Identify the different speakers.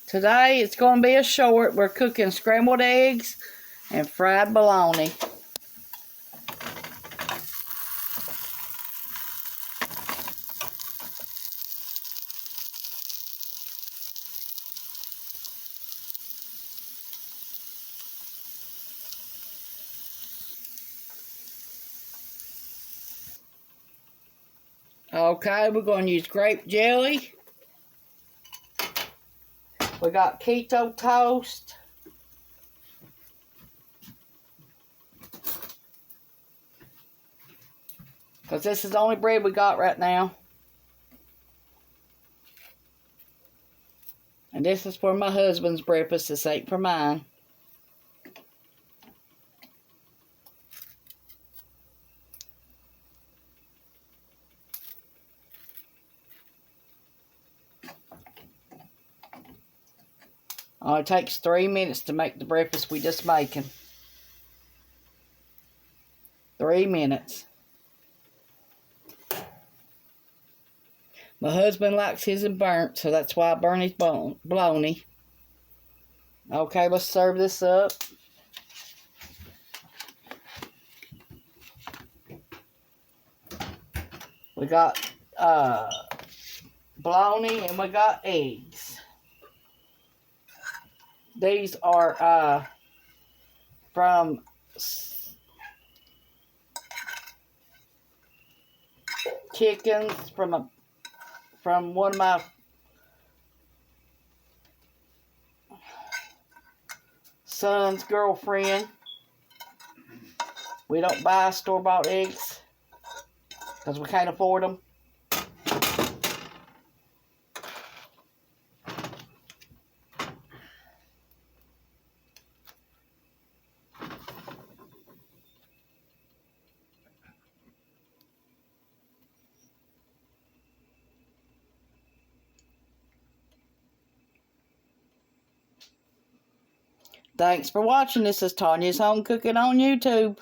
Speaker 1: Today it's going to be a short. We're cooking scrambled eggs and fried bologna. Okay, we're going to use grape jelly. We got keto toast. Because this is the only bread we got right now. And this is for my husband's breakfast. This ain't for mine. It takes 3 minutes to make the breakfast we just making. 3 minutes. My husband likes his burnt, so that's why I burn his bologna. Okay, let's serve this up. We got bologna and we got eggs. These are from chickens from one of my son's girlfriend. We don't buy store-bought eggs because we can't afford them. Thanks for watching. This is Tanya's Home Cooking on YouTube.